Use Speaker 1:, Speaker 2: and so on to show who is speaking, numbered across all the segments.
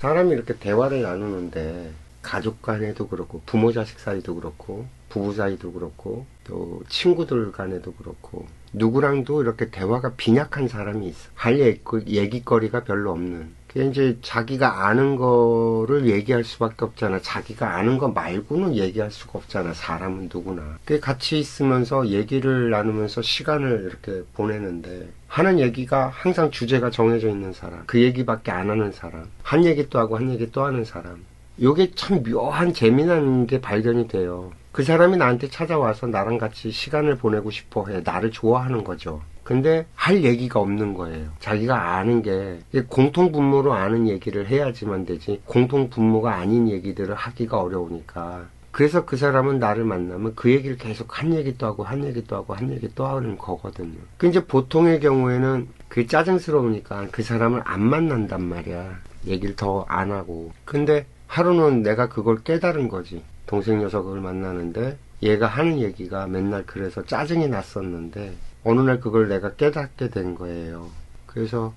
Speaker 1: 사람이 이렇게 대화를 나누는데 가족 간에도 그렇고 부모 자식 사이도 그렇고 부부 사이도 그렇고 또 친구들 간에도 그렇고 누구랑도 이렇게 대화가 빈약한 사람이 있어. 할 얘기거리가 별로 없는. 그게 이제 자기가 아는 거를 얘기할 수밖에 없잖아. 자기가 아는 거 말고는 얘기할 수가 없잖아. 사람은 누구나. 그게 같이 있으면서 얘기를 나누면서 시간을 이렇게 보내는데 하는 얘기가 항상 주제가 정해져 있는 사람, 그 얘기밖에 안 하는 사람, 한 얘기 또 하고 한 얘기 또 하는 사람. 요게 참 묘한 재미난 게 발견이 돼요. 그 사람이 나한테 찾아와서 나랑 같이 시간을 보내고 싶어 해. 나를 좋아하는 거죠. 근데 할 얘기가 없는 거예요. 자기가 아는 게 공통분모로 아는 얘기를 해야지만 되지 공통분모가 아닌 얘기들을 하기가 어려우니까. 그래서 그 사람은 나를 만나면 그 얘기를 계속 한 얘기 또 하고 한 얘기 또 하고 한 얘기 또 하는 거거든요. 그 이제 보통의 경우에는 그게 짜증스러우니까 그 사람을 안 만난단 말이야. 얘기를 더 안 하고. 근데 하루는 내가 그걸 깨달은 거지. 동생 녀석을 만나는데 얘가 하는 얘기가 맨날 그래서 짜증이 났었는데 어느 날 그걸 내가 깨닫게 된 거예요. 그래서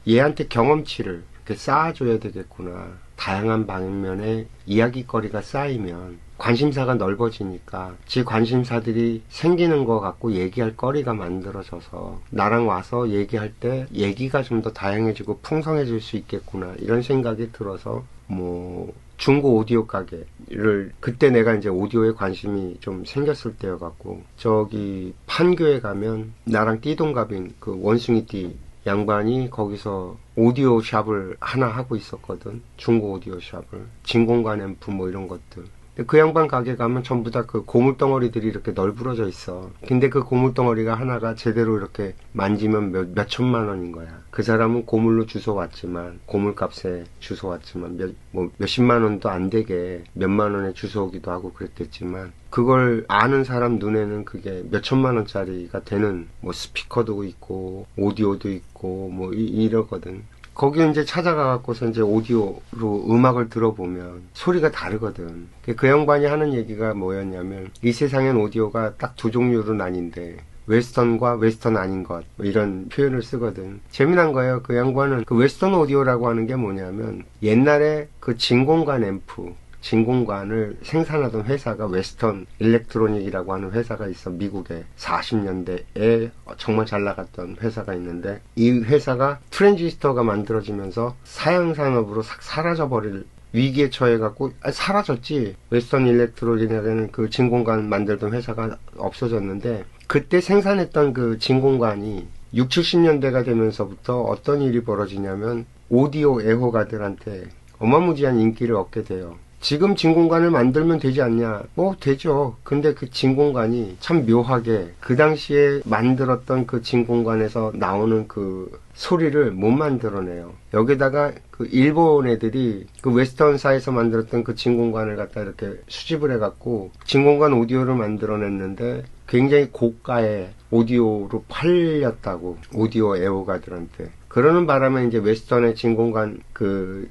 Speaker 1: 얘한테 경험치를 이렇게 쌓아줘야 되겠구나. 다양한 방면에 이야기거리가 쌓이면 관심사가 넓어지니까 제 관심사들이 생기는 것 같고 얘기할 거리가 만들어져서 나랑 와서 얘기할 때 얘기가 좀 더 다양해지고 풍성해질 수 있겠구나 이런 생각이 들어서 중고 오디오 가게를 그때 내가 이제 오디오에 관심이 좀 생겼을 때여갖고 저기 판교에 가면 나랑 띠동갑인 그 원숭이띠 양반이 거기서 오디오 샵을 하나 하고 있었거든. 중고 오디오 샵을. 진공관 앰프 뭐 이런 것들. 근데 그 양반 가게 가면 전부 다 그 고물덩어리들이 이렇게 널브러져 있어. 근데 그 고물덩어리가 하나가 제대로 이렇게 만지면 몇 천만 원인 거야. 그 사람은 고물로 주워왔지만, 고물값에 주워왔지만, 몇십만 원도 안 되게 몇만 원에 주워오기도 하고 그랬겠지만, 그걸 아는 사람 눈에는 그게 몇 천만 원짜리가 되는 스피커도 있고, 오디오도 있고, 이러거든. 거기 이제 찾아가갖고서 이제 오디오로 음악을 들어보면 소리가 다르거든. 그 양반이 하는 얘기가 뭐였냐면 이 세상엔 오디오가 딱 두 종류로 나뉜대. 웨스턴과 웨스턴 아닌 것 이런 표현을 쓰거든. 재미난 거예요. 그 양반은 그 웨스턴 오디오라고 하는 게 뭐냐면 옛날에 그 진공관 앰프 진공관을 생산하던 회사가 웨스턴 일렉트로닉이라고 하는 회사가 있어. 미국에 40년대에 정말 잘 나갔던 회사가 있는데 이 회사가 트랜지스터가 만들어지면서 사양산업으로 싹 사라져버릴 위기에 처해갖고 사라졌지. 웨스턴 일렉트로닉이라는 그 진공관 만들던 회사가 없어졌는데 그때 생산했던 그 진공관이 6, 70년대가 되면서부터 어떤 일이 벌어지냐면 오디오 애호가들한테 어마무지한 인기를 얻게 돼요. 지금 진공관을 만들면 되지 않냐? 되죠. 근데 그 진공관이 참 묘하게 그 당시에 만들었던 그 진공관에서 나오는 그 소리를 못 만들어내요. 여기다가 그 일본 애들이 그 웨스턴사에서 만들었던 그 진공관을 갖다 이렇게 수집을 해갖고 진공관 오디오를 만들어냈는데 굉장히 고가의 오디오로 팔렸다고. 오디오 애호가들한테. 그러는 바람에 이제 웨스턴의 진공관 그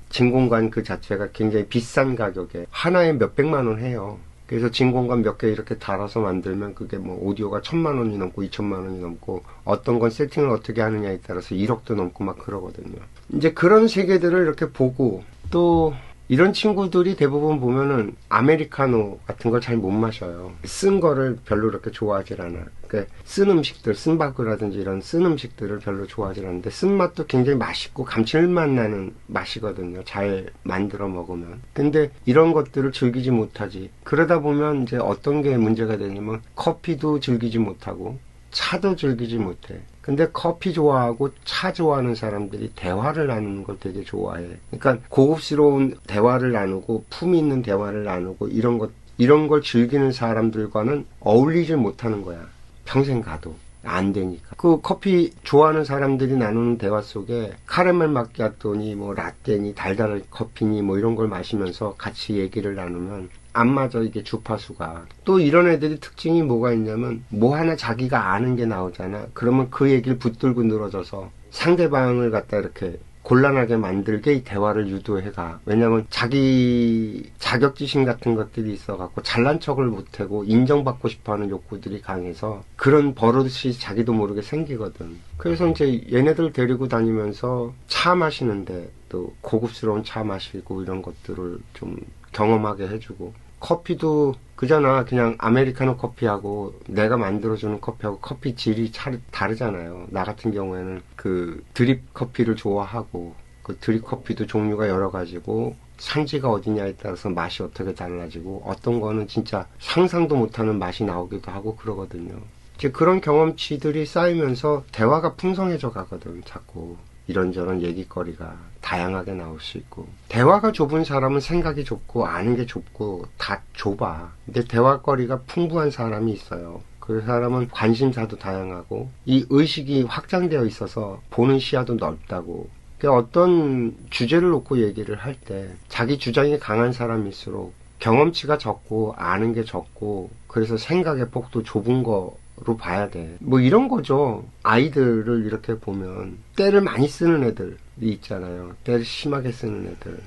Speaker 1: 자체가 굉장히 비싼 가격에 하나에 몇백만 원 해요. 그래서 진공관 몇 개 이렇게 달아서 만들면 그게 오디오가 1,000만 원이 넘고 2,000만 원이 넘고 어떤 건 세팅을 어떻게 하느냐에 따라서 1억도 넘고 막 그러거든요. 이제 그런 세계들을 이렇게 보고 또 이런 친구들이 대부분 보면은 아메리카노 같은 걸 잘 못 마셔요. 쓴 거를 별로 그렇게 좋아하질 않아. 그러니까 쓴 음식들, 쓴바구라든지 이런 쓴 음식들을 별로 좋아하질 않는데 쓴맛도 굉장히 맛있고 감칠맛 나는 맛이거든요. 잘 만들어 먹으면. 근데 이런 것들을 즐기지 못하지. 그러다 보면 이제 어떤 게 문제가 되냐면 커피도 즐기지 못하고 차도 즐기지 못해. 근데 커피 좋아하고 차 좋아하는 사람들이 대화를 나누는 걸 되게 좋아해. 그러니까 고급스러운 대화를 나누고 품 있는 대화를 나누고 이런 걸 즐기는 사람들과는 어울리질 못하는 거야. 평생 가도. 안 되니까. 그 커피 좋아하는 사람들이 나누는 대화 속에 카라멜 마키아토니 라떼니 달달한 커피니 이런 걸 마시면서 같이 얘기를 나누면 안 맞아, 이게 주파수가. 또 이런 애들이 특징이 뭐가 있냐면 하나 자기가 아는 게 나오잖아. 그러면 그 얘기를 붙들고 늘어져서 상대방을 갖다 이렇게 곤란하게 만들게 이 대화를 유도해가. 왜냐면 자기 자격지심 같은 것들이 있어갖고 잘난 척을 못하고 인정받고 싶어하는 욕구들이 강해서 그런 버릇이 자기도 모르게 생기거든. 그래서 이제 얘네들 데리고 다니면서 차 마시는데 또 고급스러운 차 마시고 이런 것들을 좀 경험하게 해주고, 커피도 그잖아. 그냥 아메리카노 커피하고 내가 만들어주는 커피하고 커피 질이 다르잖아요. 나 같은 경우에는 그 드립 커피를 좋아하고, 그 드립 커피도 종류가 여러 가지고 산지가 어디냐에 따라서 맛이 어떻게 달라지고, 어떤 거는 진짜 상상도 못하는 맛이 나오기도 하고 그러거든요. 이제 그런 경험치들이 쌓이면서 대화가 풍성해져 가거든. 자꾸 이런저런 얘기거리가 다양하게 나올 수 있고, 대화가 좁은 사람은 생각이 좁고 아는 게 좁고 다 좁아. 근데 대화거리가 풍부한 사람이 있어요. 그 사람은 관심사도 다양하고 이 의식이 확장되어 있어서 보는 시야도 넓다고. 어떤 주제를 놓고 얘기를 할 때 자기 주장이 강한 사람일수록 경험치가 적고 아는 게 적고, 그래서 생각의 폭도 좁은 거로 봐야 돼. 뭐 이런 거죠. 아이들을 이렇게 보면 때를 많이 쓰는 애들이 있잖아요. 때를 심하게 쓰는 애들.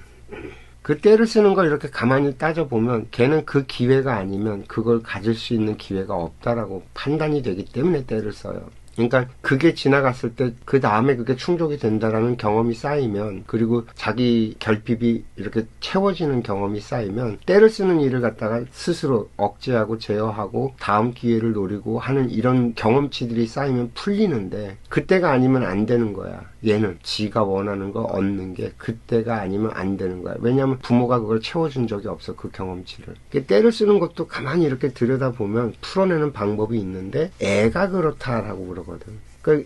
Speaker 1: 그 때를 쓰는 걸 이렇게 가만히 따져보면 걔는 그 기회가 아니면 그걸 가질 수 있는 기회가 없다라고 판단이 되기 때문에 때를 써요. 그러니까 그게 지나갔을 때 그 다음에 그게 충족이 된다라는 경험이 쌓이면, 그리고 자기 결핍이 이렇게 채워지는 경험이 쌓이면 때를 쓰는 일을 갖다가 스스로 억제하고 제어하고 다음 기회를 노리고 하는 이런 경험치들이 쌓이면 풀리는데, 그때가 아니면 안 되는 거야. 얘는 지가 원하는 거 얻는 게 그때가 아니면 안 되는 거야. 왜냐하면 부모가 그걸 채워준 적이 없어, 그 경험치를. 때를 쓰는 것도 가만히 이렇게 들여다보면 풀어내는 방법이 있는데 애가 그렇다라고 그러거든.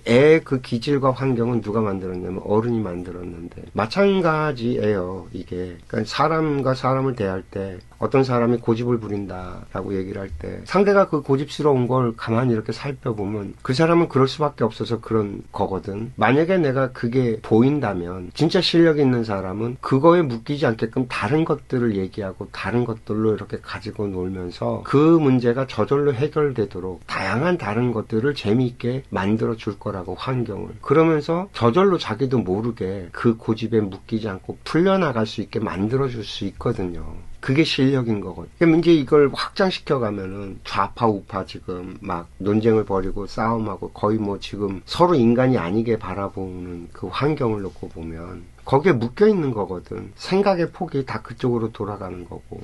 Speaker 1: 애의 그 기질과 환경은 누가 만들었냐면 어른이 만들었는데, 마찬가지예요, 이게. 그러니까 사람과 사람을 대할 때 어떤 사람이 고집을 부린다라고 얘기를 할 때 상대가 그 고집스러운 걸 가만히 이렇게 살펴보면 그 사람은 그럴 수밖에 없어서 그런 거거든. 만약에 내가 그게 보인다면 진짜 실력 있는 사람은 그거에 묶이지 않게끔 다른 것들을 얘기하고 다른 것들로 이렇게 가지고 놀면서 그 문제가 저절로 해결되도록 다양한 다른 것들을 재미있게 만들어 줄 거라고, 환경을. 그러면서 저절로 자기도 모르게 그 고집에 묶이지 않고 풀려나갈 수 있게 만들어 줄 수 있거든요. 그게 실력인 거거든요. 그럼 이제 이걸 확장시켜 가면은 좌파 우파 지금 막 논쟁을 벌이고 싸움하고 거의 뭐 지금 서로 인간이 아니게 바라보는 그 환경을 놓고 보면 거기에 묶여 있는 거거든. 생각의 폭이 다 그쪽으로 돌아가는 거고.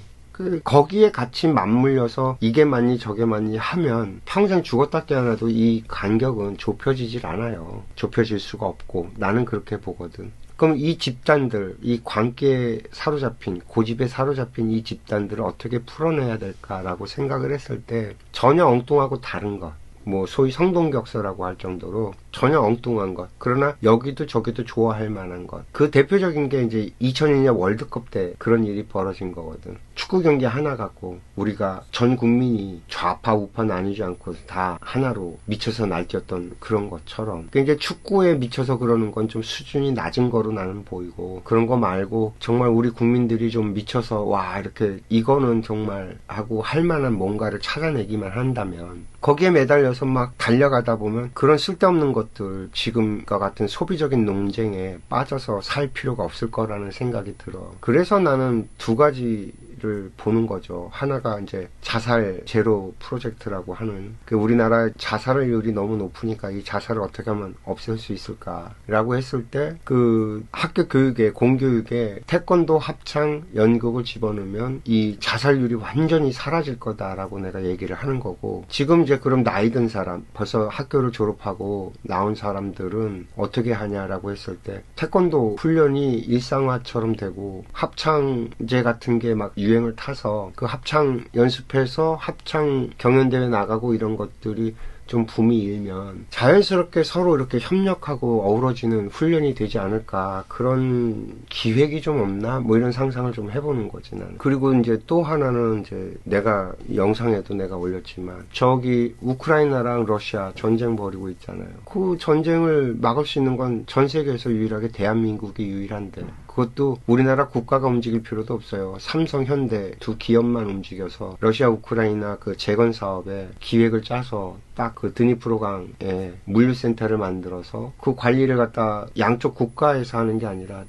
Speaker 1: 거기에 같이 맞물려서 이게 맞니 저게 맞니 하면 평생 죽었다 깨어나도 이 간격은 좁혀지질 않아요. 좁혀질 수가 없고, 나는 그렇게 보거든. 그럼 이 집단들, 이 관계에 사로잡힌, 고집에 사로잡힌 이 집단들을 어떻게 풀어내야 될까라고 생각을 했을 때 전혀 엉뚱하고 다른 것, 뭐 소위 성동격서라고 할 정도로 전혀 엉뚱한 것, 그러나 여기도 저기도 좋아할 만한 것. 그 대표적인 게 이제 2002년 월드컵 때 그런 일이 벌어진 거거든. 축구 경기 하나 갖고 우리가 전 국민이 좌파 우파 나뉘지 않고 다 하나로 미쳐서 날뛰었던 그런 것처럼, 그러니까 축구에 미쳐서 그러는 건 좀 수준이 낮은 거로 나는 보이고, 그런 거 말고 정말 우리 국민들이 좀 미쳐서 와 이렇게 이거는 정말 하고 할 만한 뭔가를 찾아내기만 한다면, 거기에 매달려서 막 달려가다 보면 그런 쓸데없는 것들, 지금과 같은 소비적인 논쟁에 빠져서 살 필요가 없을 거라는 생각이 들어. 그래서 나는 두 가지를 보는 거죠. 하나가 이제 자살 제로 프로젝트라고 하는, 우리나라 자살률이 너무 높으니까 이 자살을 어떻게 하면 없앨 수 있을까라고 했을 때, 그 학교 교육에, 공교육에 태권도 합창 연극을 집어넣으면 이 자살률이 완전히 사라질 거다라고 내가 얘기를 하는 거고, 지금 이제 그럼 나이 든 사람, 벌써 학교를 졸업하고 나온 사람들은 어떻게 하냐라고 했을 때, 태권도 훈련이 일상화처럼 되고 합창제 같은 게 막 유행을 타서 그 합창 연습해서 합창 경연대회 나가고 이런 것들이 좀 붐이 일면 자연스럽게 서로 이렇게 협력하고 어우러지는 훈련이 되지 않을까, 그런 기획이 좀 없나, 뭐 이런 상상을 좀 해보는 거지 나는. 그리고 이제 또 하나는, 이제 내가 영상에도 내가 올렸지만 저기 우크라이나랑 러시아 전쟁 벌이고 있잖아요. 그 전쟁을 막을 수 있는 건 전 세계에서 유일하게 대한민국이 유일한데, 그것도 우리나라 국가가 움직일 필요도 없어요. 삼성, 현대 두 기업만 움직여서 러시아, 우크라이나 그 재건 사업에 기획을 짜서 딱 그 드니프로강에 물류센터를 만들어서 그 관리를 갖다 양쪽 국가에서 하는 게 아니라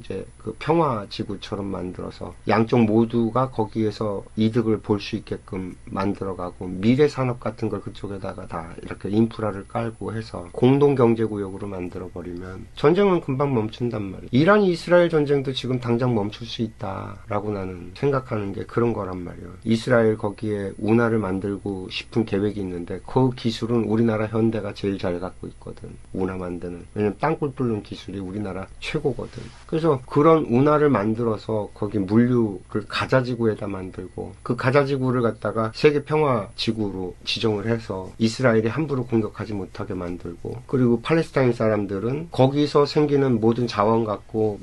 Speaker 1: 이제 그 평화지구처럼 만들어서 양쪽 모두가 거기에서 이득을 볼 수 있게끔 만들어가고 미래 산업 같은 걸 그쪽에다가 다 이렇게 인프라를 깔고 해서 공동경제구역으로 만들어버리면 전쟁은 금방 멈춘단 말이에요. 이란 이스라엘 전쟁도 지금 당장 멈출 수 있다라고 나는 생각하는 게 그런 거란 말이에요. 이스라엘 거기에 운하를 만들고 싶은 계획이 있는데 그 기술은 우리나라 현대가 제일 잘 갖고 있거든. 운하 만드는. 왜냐면 땅굴 뚫는 기술이 우리나라 최고거든. 그래서 그런 운하를 만들어서 거기 물류를 가자지구에다 만들고 그 가자지구를 갖다가 세계평화지구로 지정을 해서 이스라엘이 함부로 공격하지 못하게 만들고 그리고 팔레스타인 사람들은 거기서 생기는 모든 자원 갖고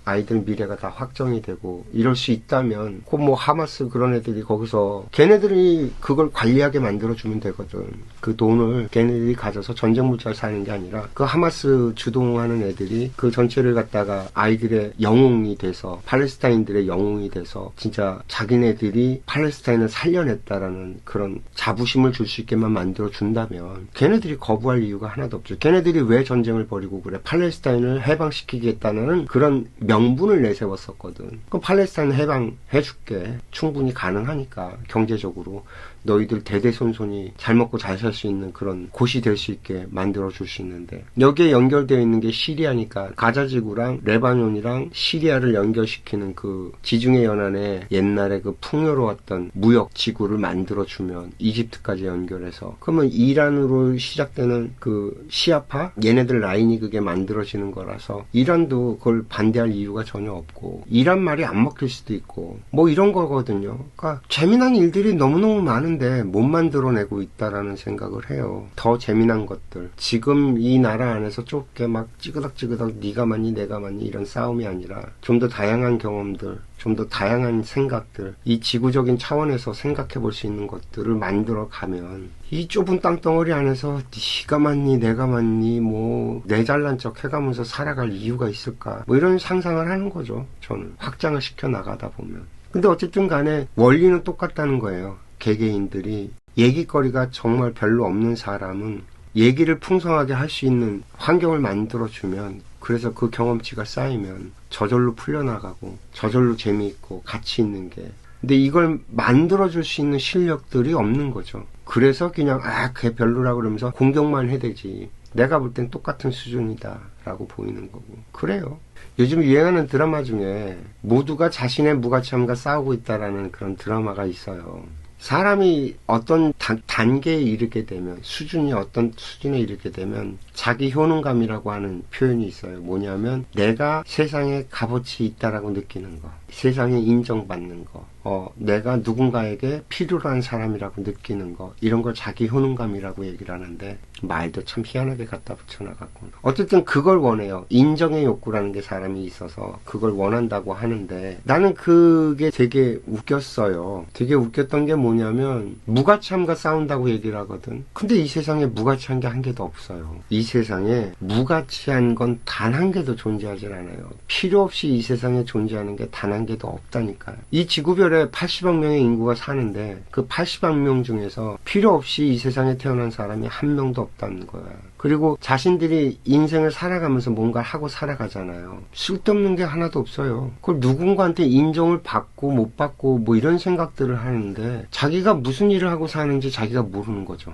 Speaker 1: 아이들 미래가 다 확정이 되고 이럴 수 있다면 그 뭐 하마스 그런 애들이 거기서 걔네들이 그걸 관리하게 만들어주면 되거든. 그 돈을 걔네들이 가져서 전쟁 물자를 사는 게 아니라 그 하마스 주동하는 애들이 그 전체를 갖다가 아이들의 영웅이 돼서 팔레스타인들의 영웅이 돼서 진짜 자기네들이 팔레스타인을 살려냈다라는 그런 자부심을 줄 수 있게만 만들어준다면 걔네들이 거부할 이유가 하나도 없죠. 걔네들이 왜 전쟁을 벌이고 그래? 팔레스타인을 해방시키겠다는 그런 명분을 내세웠었거든. 그럼 팔레스타인 해방해줄게. 충분히 가능하니까 경제적으로 너희들 대대손손이 잘 먹고 잘 살 수 있는 그런 곳이 될 수 있게 만들어줄 수 있는데 여기에 연결되어 있는 게 시리아니까 가자지구랑 레바논이랑 시리아를 연결시키는 그 지중해 연안에 옛날에 그 풍요로웠던 무역지구를 만들어주면 이집트까지 연결해서 그러면 이란으로 시작되는 그 시아파 얘네들 라인이 그게 만들어지는 거라서 이란도 그걸 반대할 이유가 전혀 없고 이란 말이 안 먹힐 수도 있고 뭐 이런 거거든요. 그러니까 재미난 일들이 너무너무 많은데 못 만들어내고 있다라는 생각을 해요. 더 재미난 것들. 지금 이 나라 안에서 좁게 막 찌그덕찌그덕 네가 맞니 내가 맞니 이런 싸움이 아니라 좀 더 다양한 경험들, 좀 더 다양한 생각들, 이 지구적인 차원에서 생각해 볼 수 있는 것들을 만들어 가면 이 좁은 땅덩어리 안에서 네가 맞니 내가 맞니 뭐 내 잘난 척 해가면서 살아갈 이유가 있을까 뭐 이런 상상을 하는 거죠. 저는 확장을 시켜 나가다 보면. 근데 어쨌든 간에 원리는 똑같다는 거예요. 개개인들이 얘기거리가 정말 별로 없는 사람은 얘기를 풍성하게 할 수 있는 환경을 만들어주면 그래서 그 경험치가 쌓이면 저절로 풀려나가고 저절로 재미있고 가치 있는 게 근데 이걸 만들어줄 수 있는 실력들이 없는 거죠. 그래서 그냥 그게 별로라고 그러면서 공격만 해대지 내가 볼 땐 똑같은 수준이다 라고 보이는 거고 그래요. 요즘 유행하는 드라마 중에 모두가 자신의 무가치함과 싸우고 있다라는 그런 드라마가 있어요. 사람이 어떤 단계에 이르게 되면 어떤 수준에 이르게 되면 자기 효능감이라고 하는 표현이 있어요. 뭐냐면 내가 세상에 값어치 있다라고 느끼는 거, 세상에 인정받는 거, 내가 누군가에게 필요로 한 사람이라고 느끼는 거 이런 걸 자기 효능감이라고 얘기를 하는데 말도 참 희한하게 갖다 붙여놔갖고 어쨌든 그걸 원해요. 인정의 욕구라는 게 사람이 있어서 그걸 원한다고 하는데 나는 그게 되게 웃겼어요. 되게 웃겼던 게 뭐냐면 무가치함과 싸운다고 얘기를 하거든. 근데 이 세상에 무가치한 게 한 개도 없어요. 이 세상에 무가치한 건 단 한 개도 존재하지 않아요. 필요 없이 이 세상에 존재하는 게 단 한 개도 없다니까요. 이 지구별에 80억 명의 인구가 사는데 그 80억 명 중에서 필요 없이 이 세상에 태어난 사람이 한 명도 없다는 거야. 그리고 자신들이 인생을 살아가면서 뭔가를 하고 살아가잖아요. 쓸데없는 게 하나도 없어요. 그걸 누군가한테 인정을 받고 못 받고 뭐 이런 생각들을 하는데 자기가 무슨 일을 하고 사는지 자기가 모르는 거죠.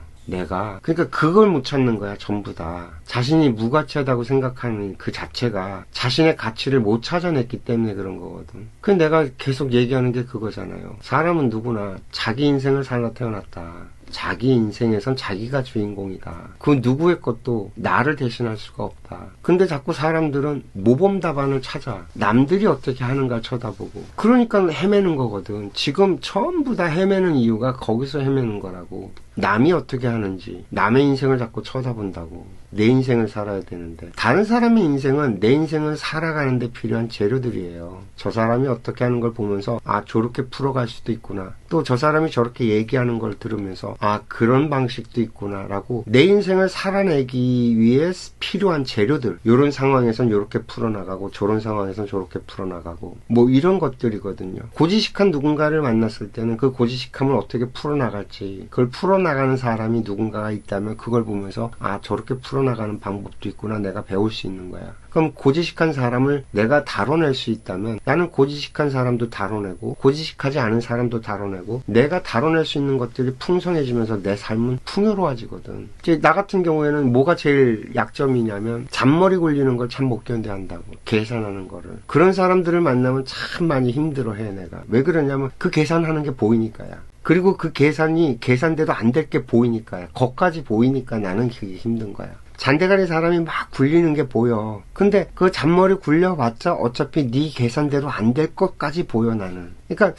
Speaker 1: 그러니까 그걸 못 찾는 거야. 전부 다 자신이 무가치하다고 생각하는 그 자체가 자신의 가치를 못 찾아냈기 때문에 그런 거거든. 근데 내가 계속 얘기하는 게 그거잖아요. 사람은 누구나 자기 인생을 살아 태어났다. 자기 인생에선 자기가 주인공이다. 그 누구의 것도 나를 대신할 수가 없다. 근데 자꾸 사람들은 모범 답안을 찾아. 남들이 어떻게 하는가 쳐다보고. 그러니까 헤매는 거거든. 지금 전부 다 헤매는 이유가 거기서 헤매는 거라고. 남이 어떻게 하는지, 남의 인생을 자꾸 쳐다본다고. 내 인생을 살아야 되는데 다른 사람의 인생은 내 인생을 살아가는 데 필요한 재료들이에요. 저 사람이 어떻게 하는 걸 보면서 저렇게 풀어갈 수도 있구나. 또 저 사람이 저렇게 얘기하는 걸 들으면서 아, 그런 방식도 있구나라고 내 인생을 살아내기 위해 필요한 재료들, 요런 상황에선 요렇게 풀어나가고 저런 상황에선 저렇게 풀어나가고 뭐 이런 것들이거든요. 고지식한 누군가를 만났을 때는 그 고지식함을 어떻게 풀어나갈지, 그걸 풀어나가는 사람이 누군가가 있다면 그걸 보면서 아, 저렇게 풀어나가는 방법도 있구나, 내가 배울 수 있는 거야. 그럼 고지식한 사람을 내가 다뤄낼 수 있다면 나는 고지식한 사람도 다뤄내고 고지식하지 않은 사람도 다뤄내고 내가 다뤄낼 수 있는 것들이 풍성해지면서 내 삶은 풍요로워지거든. 이제 나 같은 경우에는 뭐가 제일 약점이냐면 잔머리 굴리는 걸 참 못 견뎌한다고. 계산하는 거를. 그런 사람들을 만나면 참 많이 힘들어해 내가. 왜 그러냐면 그 계산하는 게 보이니까야. 그리고 그 계산이 계산대도 안 될 게 보이니까요. 거기까지 보이니까 나는 그게 힘든 거야. 잔대가리 사람이 막 굴리는 게 보여. 근데 그 잔머리 굴려봤자 어차피 네 계산대로 안 될 것까지 보여 나는. 그러니까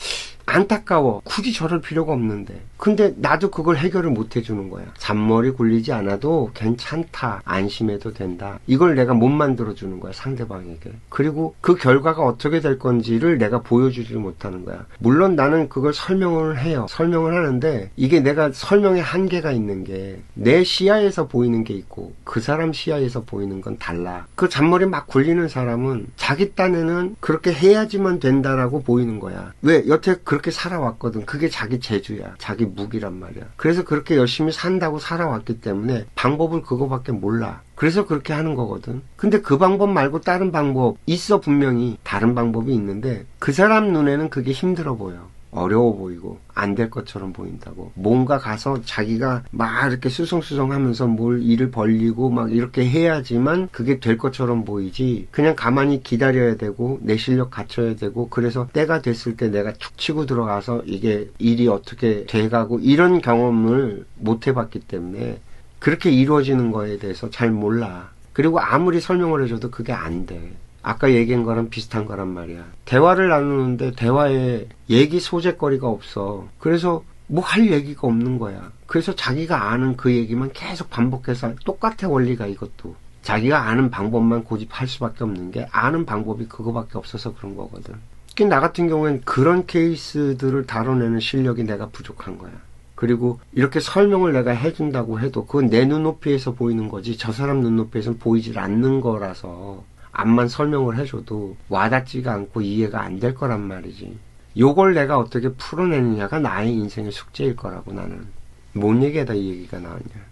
Speaker 1: 안타까워. 굳이 저럴 필요가 없는데. 근데 나도 그걸 해결을 못 해주는 거야. 잔머리 굴리지 않아도 괜찮다. 안심해도 된다. 이걸 내가 못 만들어주는 거야, 상대방에게. 그리고 그 결과가 어떻게 될 건지를 내가 보여주지 못하는 거야. 물론 나는 그걸 설명을 해요. 설명을 하는데 이게 내가 설명의 한계가 있는 게 내 시야에서 보이는 게 있고 그 사람 시야에서 보이는 건 달라. 그 잔머리 막 굴리는 사람은 자기 딴에는 그렇게 해야지만 된다라고 보이는 거야. 왜? 여태 그렇게 살아왔거든. 그게 자기 재주야. 자기 무기란 말이야. 그래서 그렇게 열심히 산다고 살아왔기 때문에 방법을 그거밖에 몰라. 그래서 그렇게 하는 거거든. 근데 그 방법 말고 다른 방법 있어. 분명히 다른 방법이 있는데 그 사람 눈에는 그게 힘들어 보여. 어려워 보이고 안 될 것처럼 보인다고. 뭔가 가서 자기가 막 이렇게 수성수성하면서 뭘 일을 벌리고 막 이렇게 해야지만 그게 될 것처럼 보이지, 그냥 가만히 기다려야 되고 내 실력 갖춰야 되고 그래서 때가 됐을 때 내가 툭 치고 들어가서 이게 일이 어떻게 돼가고 이런 경험을 못 해봤기 때문에 그렇게 이루어지는 거에 대해서 잘 몰라. 그리고 아무리 설명을 해줘도 그게 안 돼. 아까 얘기한 거랑 비슷한 거란 말이야. 대화를 나누는데 대화에 얘기 소재거리가 없어. 그래서 뭐 할 얘기가 없는 거야. 그래서 자기가 아는 그 얘기만 계속 반복해서 똑같아. 원리가 이것도. 자기가 아는 방법만 고집할 수밖에 없는 게 아는 방법이 그거밖에 없어서 그런 거거든. 특히 나 같은 경우엔 그런 케이스들을 다뤄내는 실력이 내가 부족한 거야. 그리고 이렇게 설명을 내가 해준다고 해도 그건 내 눈높이에서 보이는 거지 저 사람 눈높이에서는 보이질 않는 거라서 암만 설명을 해줘도 와닿지가 않고 이해가 안 될 거란 말이지. 요걸 내가 어떻게 풀어내느냐가 나의 인생의 숙제일 거라고 나는. 뭔 얘기하다 이 얘기가 나왔냐.